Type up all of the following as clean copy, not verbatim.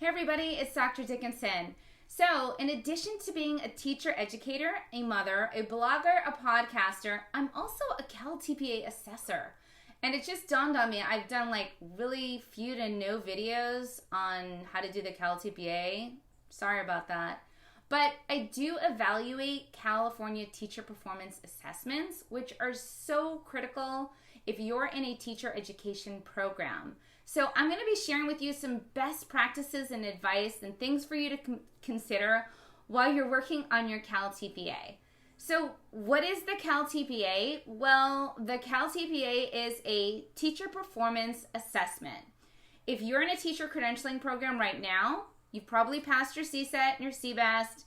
Hey everybody, it's Dr. Dickenson. So, in addition to being a teacher, educator, a mother, a blogger, a podcaster, I'm also a CAL TPA assessor. And it just dawned on me, I've done like really few to no videos on how to do the CAL TPA. Sorry about that. But I do evaluate California teacher performance assessments, which are so critical if you're in a teacher education program. So I'm going to be sharing with you some best practices and advice and things for you to consider while you're working on your CAL TPA. So what is the CAL TPA? Well, the CAL TPA is a teacher performance assessment. If you're in a teacher credentialing program right now, you've probably passed your CSET and your CBEST,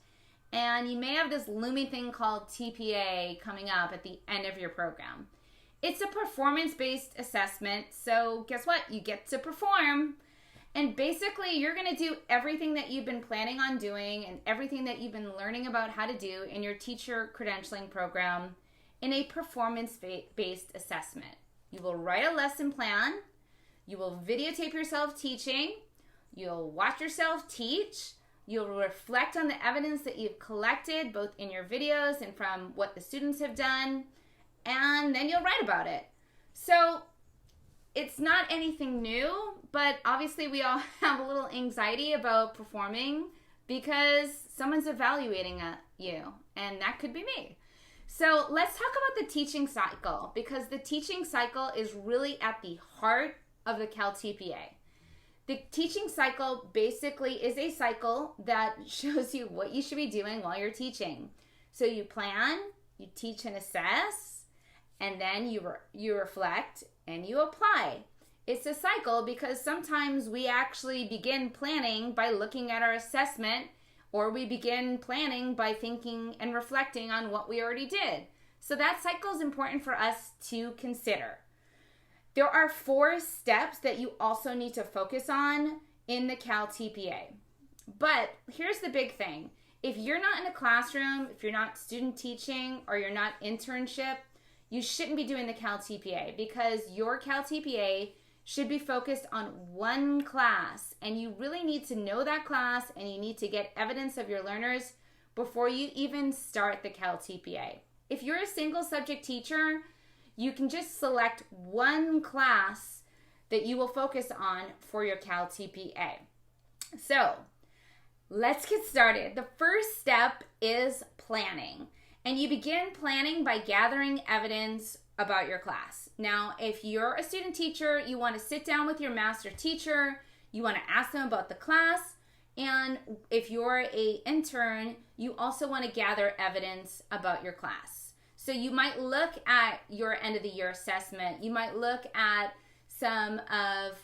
and you may have this looming thing called TPA coming up at the end of your program. It's a performance-based assessment, so guess what? You get to perform. And basically, you're going to do everything that you've been planning on doing and everything that you've been learning about how to do in your teacher credentialing program in a performance-based assessment. You will write a lesson plan. You will videotape yourself teaching. You'll watch yourself teach. You'll reflect on the evidence that you've collected, both in your videos and from what the students have done. And then you'll write about it. So it's not anything new, but obviously we all have a little anxiety about performing because someone's evaluating you, and that could be me. So let's talk about the teaching cycle, because the teaching cycle is really at the heart of the CAL TPA. The teaching cycle basically is a cycle that shows you what you should be doing while you're teaching. So you plan, you teach and assess, and then you reflect and you apply. It's a cycle because sometimes we actually begin planning by looking at our assessment, or we begin planning by thinking and reflecting on what we already did. So that cycle is important for us to consider. There are 4 steps that you also need to focus on in the CAL TPA. But here's the big thing. If you're not in a classroom, if you're not student teaching, or you're not internship, you shouldn't be doing the CAL TPA, because your CAL TPA should be focused on one class, and you really need to know that class, and you need to get evidence of your learners before you even start the CAL TPA. If you're a single subject teacher, you can just select one class that you will focus on for your CAL TPA. So let's get started. The first step is planning. And you begin planning by gathering evidence about your class. Now, if you're a student teacher, you want to sit down with your master teacher, you want to ask them about the class, and if you're an intern, you also want to gather evidence about your class. So you might look at your end of the year assessment, you might look at some of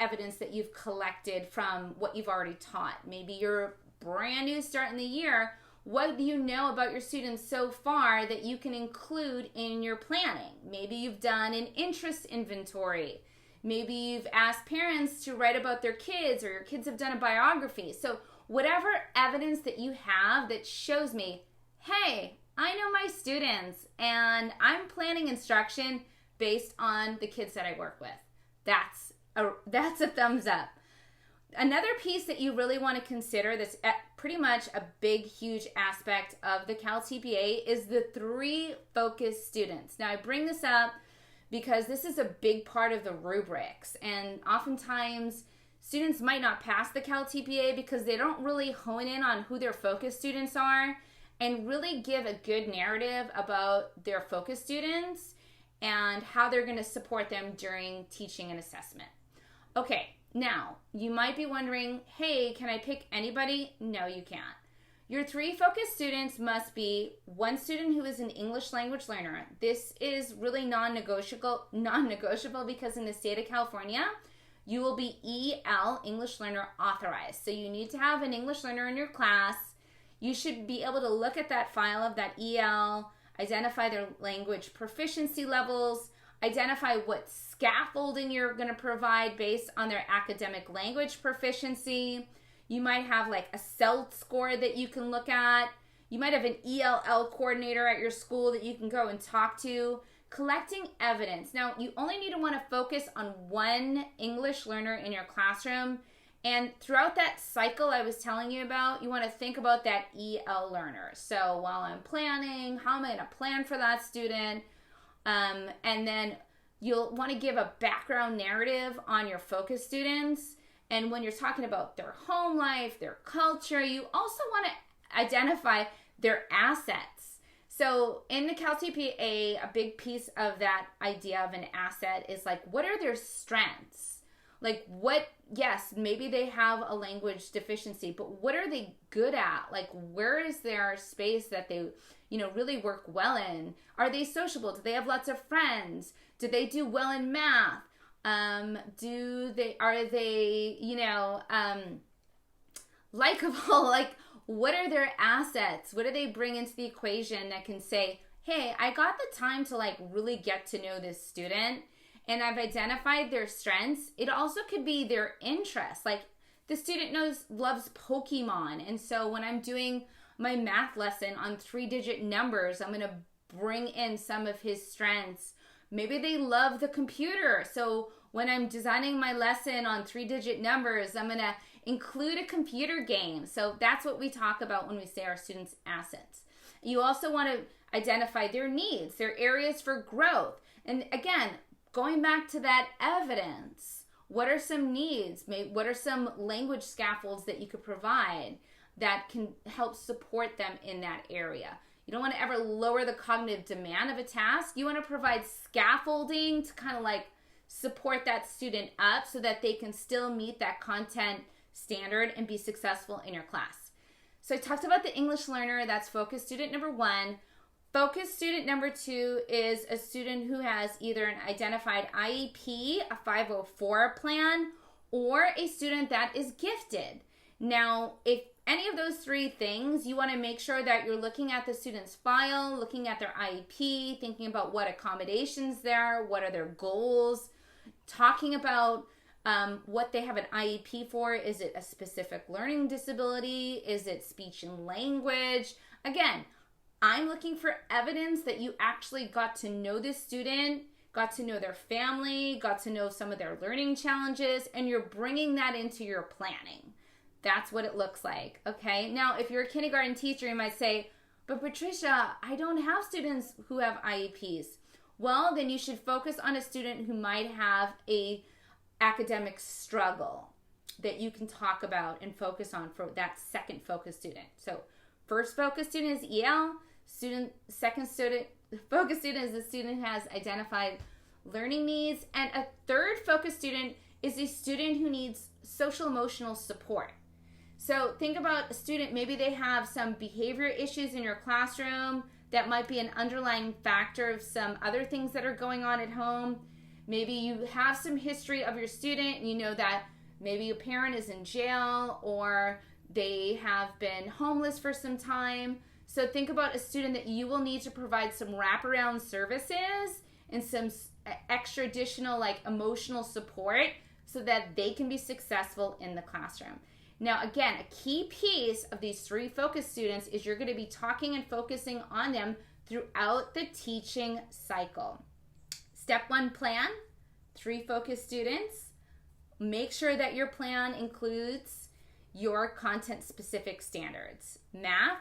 evidence that you've collected from what you've already taught. Maybe you're brand new starting the year. What do you know about your students so far that you can include in your planning? Maybe you've done an interest inventory. Maybe you've asked parents to write about their kids, or your kids have done a biography. So whatever evidence that you have that shows me, hey, I know my students and I'm planning instruction based on the kids that I work with. That's a thumbs up. Another piece that you really want to consider that's pretty much a big, huge aspect of the CAL TPA is the 3 focus students. Now, I bring this up because this is a big part of the rubrics, and oftentimes students might not pass the CAL TPA because they don't really hone in on who their focus students are and really give a good narrative about their focus students and how they're going to support them during teaching and assessment. Okay. Now, you might be wondering, hey, can I pick anybody? No, you can't. Your 3 focus students must be 1 student who is an English language learner. This is really non-negotiable because in the state of California, you will be EL, English Learner Authorized. So you need to have an English learner in your class. You should be able to look at that file of that EL, identify their language proficiency levels, identify what scaffolding you're going to provide based on their academic language proficiency. You might have like a CELT score that you can look at. You might have an ELL coordinator at your school that you can go and talk to. Collecting evidence. Now, you only need to want to focus on 1 English learner in your classroom, And throughout that cycle I was telling you about, you want to think about that EL learner. So while I'm planning, how am I going to plan for that student? And then you'll want to give a background narrative on your focus students. And when you're talking about their home life, their culture, you also want to identify their assets. So in the CAL TPA, a big piece of that idea of an asset is like, what are their strengths? Like yes, maybe they have a language deficiency, but what are they good at? Like, where is their space that they, really work well in? Are they sociable? Do they have lots of friends? Do they do well in math? Are they, likable? Like, what are their assets? What do they bring into the equation that can say, hey, I got the time to like really get to know this student and I've identified their strengths. It also could be their interests. Like, the student loves Pokemon. And so when I'm doing my math lesson on 3-digit numbers, I'm going to bring in some of his strengths. Maybe they love the computer. So when I'm designing my lesson on 3-digit numbers, I'm going to include a computer game. So that's what we talk about when we say our students' assets. You also want to identify their needs, their areas for growth. And again, going back to that evidence, what are some needs? What are some language scaffolds that you could provide that can help support them in that area? You don't want to ever lower the cognitive demand of a task. You want to provide scaffolding to kind of like support that student up so that they can still meet that content standard and be successful in your class. So I talked about the English learner. That's focus student number 1. Focus student number 2 is a student who has either an identified IEP, a 504 plan, or a student that is gifted. Now, if any of those 3 things, you want to make sure that you're looking at the student's file, looking at their IEP, thinking about what accommodations there are, what are their goals, talking about what they have an IEP for. Is it a specific learning disability? Is it speech and language? Again, I'm looking for evidence that you actually got to know this student, got to know their family, got to know some of their learning challenges, and you're bringing that into your planning. That's what it looks like, okay? Now, if you're a kindergarten teacher, you might say, but Patricia, I don't have students who have IEPs. Well, then you should focus on a student who might have a academic struggle that you can talk about and focus on for that second focus student. So first focus student is EL. Second focus student is a student who has identified learning needs. And a third focus student is a student who needs social emotional support. So think about a student, maybe they have some behavior issues in your classroom that might be an underlying factor of some other things that are going on at home. Maybe you have some history of your student and you know that maybe a parent is in jail or they have been homeless for some time. So think about a student that you will need to provide some wraparound services and some extra additional like emotional support so that they can be successful in the classroom. Now, again, a key piece of these 3 focus students is you're going to be talking and focusing on them throughout the teaching cycle. Step 1, plan. 3 focus students. Make sure that your plan includes your content-specific standards. Math,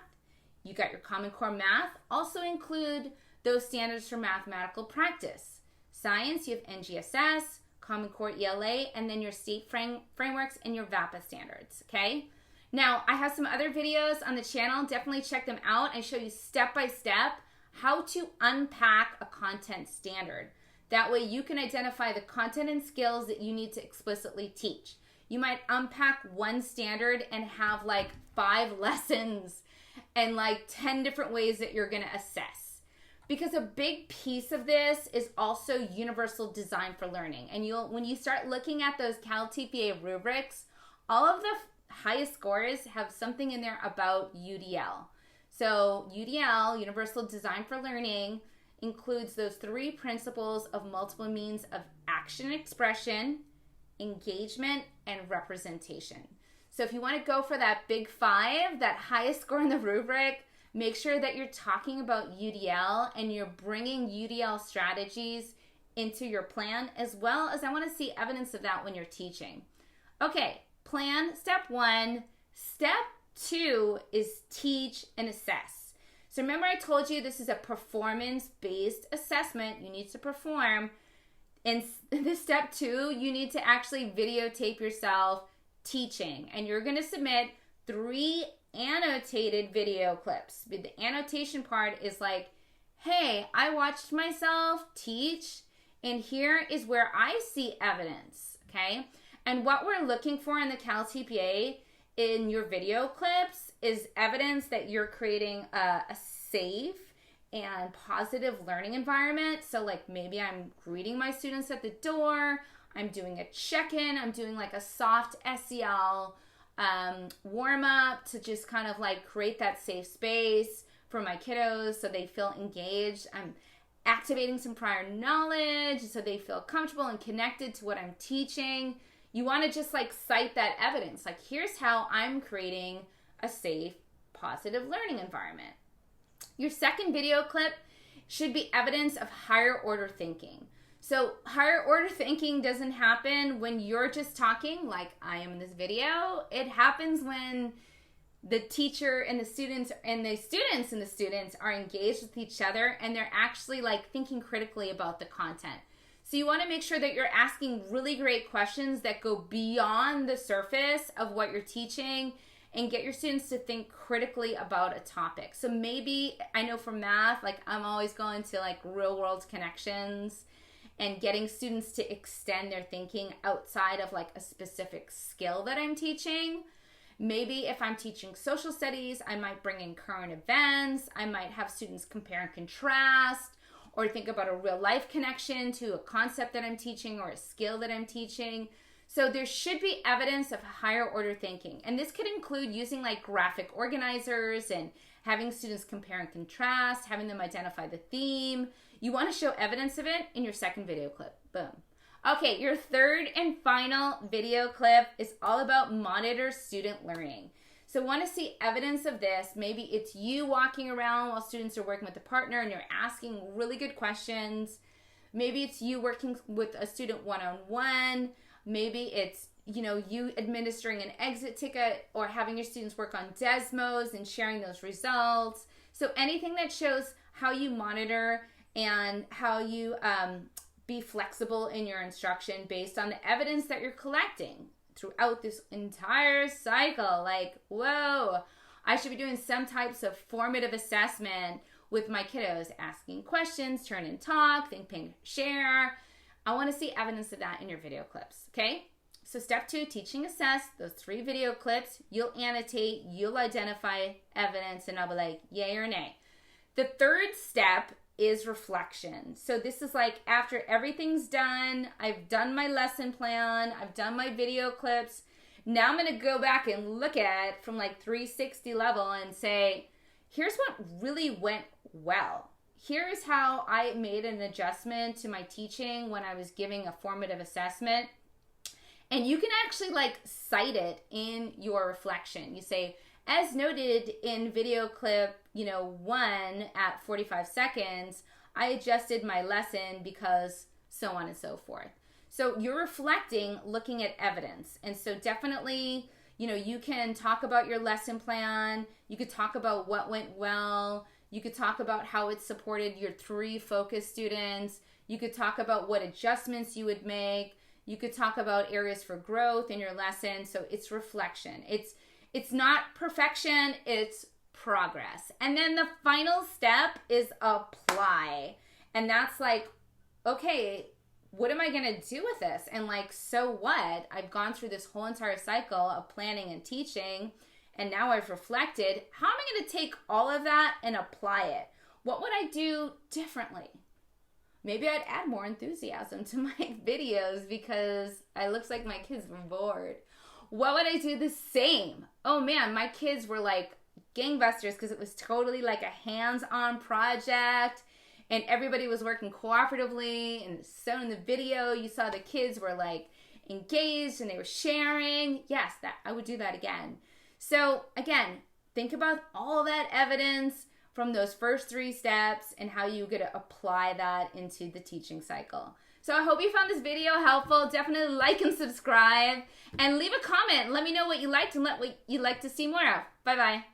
you got your Common Core Math. Also include those standards for mathematical practice. Science, you have NGSS, Common Core ELA, and then your state frameworks and your VAPA standards, okay? Now, I have some other videos on the channel. Definitely check them out. I show you step-by-step how to unpack a content standard. That way you can identify the content and skills that you need to explicitly teach. You might unpack one standard and have like 5 lessons and like 10 different ways that you're going to assess. Because a big piece of this is also universal design for learning. And when you start looking at those CAL TPA rubrics, all of the highest scores have something in there about UDL. So UDL, Universal Design for Learning, includes those 3 principles of multiple means of action expression, engagement, and representation. So if you want to go for that big 5, that highest score in the rubric, make sure that you're talking about UDL and you're bringing UDL strategies into your plan, as well as I want to see evidence of that when you're teaching. Okay, plan, step 1. Step 2 is teach and assess. So remember I told you this is a performance-based assessment. You need to perform. In this step 2, you need to actually videotape yourself teaching. And you're going to submit 3 annotated video clips. The annotation part is like, hey, I watched myself teach, and here is where I see evidence, okay? And what we're looking for in the CAL TPA in your video clips is evidence that you're creating a safe and positive learning environment. So like maybe I'm greeting my students at the door, I'm doing a check-in, I'm doing like a soft SEL warm up to just kind of like create that safe space for my kiddos so they feel engaged. I'm activating some prior knowledge so they feel comfortable and connected to what I'm teaching. You want to just like cite that evidence. Like, here's how I'm creating a safe, positive learning environment. Your second video clip should be evidence of higher order thinking. So higher order thinking doesn't happen when you're just talking like I am in this video. It happens when the teacher and the students are engaged with each other and they're actually like thinking critically about the content. So you want to make sure that you're asking really great questions that go beyond the surface of what you're teaching and get your students to think critically about a topic. So maybe, I know for math, like I'm always going to like real world connections and getting students to extend their thinking outside of like a specific skill that I'm teaching. Maybe if I'm teaching social studies, I might bring in current events. I might have students compare and contrast or think about a real life connection to a concept that I'm teaching or a skill that I'm teaching. So there should be evidence of higher order thinking. And this could include using like graphic organizers and having students compare and contrast, having them identify the theme. You want to show evidence of it in your second video clip. Boom. Okay, your third and final video clip is all about monitor student learning. So want to see evidence of this. Maybe it's you walking around while students are working with a partner and you're asking really good questions. Maybe it's you working with a student one-on-one. Maybe it's, you administering an exit ticket or having your students work on Desmos and sharing those results. So anything that shows how you monitor and how you be flexible in your instruction based on the evidence that you're collecting throughout this entire cycle. Like, whoa, I should be doing some types of formative assessment with my kiddos, asking questions, turn and talk, think, ping, share. I want to see evidence of that in your video clips, okay? So step 2, teaching, assess, those 3 video clips. You'll annotate, you'll identify evidence, and I'll be like, yay or nay. The third step is reflection. So this is like after everything's done, I've done my lesson plan, I've done my video clips. Now I'm going to go back and look at it from like 360 level and say, here's what really went well. Here's how I made an adjustment to my teaching when I was giving a formative assessment. And you can actually like cite it in your reflection. You say, as noted in video clip, 1 at 45 seconds, I adjusted my lesson because so on and so forth. So you're reflecting, looking at evidence. And so definitely, you can talk about your lesson plan. You could talk about what went well. You could talk about how it supported your 3 focus students. You could talk about what adjustments you would make. You could talk about areas for growth in your lesson. So it's reflection. It's not perfection, it's progress. And then the final step is apply. And that's like, okay, what am I going to do with this? And like, so what? I've gone through this whole entire cycle of planning and teaching, and now I've reflected. How am I going to take all of that and apply it? What would I do differently? Maybe I'd add more enthusiasm to my videos because it looks like my kids were bored. What would I do the same? Oh man, my kids were like gangbusters because it was totally like a hands-on project and everybody was working cooperatively. And so in the video, you saw the kids were like engaged and they were sharing. Yes, I would do that again. So again, think about all that evidence from those first 3 steps and how you're going to apply that into the teaching cycle. So I hope you found this video helpful. Definitely like and subscribe. And leave a comment. Let me know what you liked and what you'd like to see more of. Bye-bye.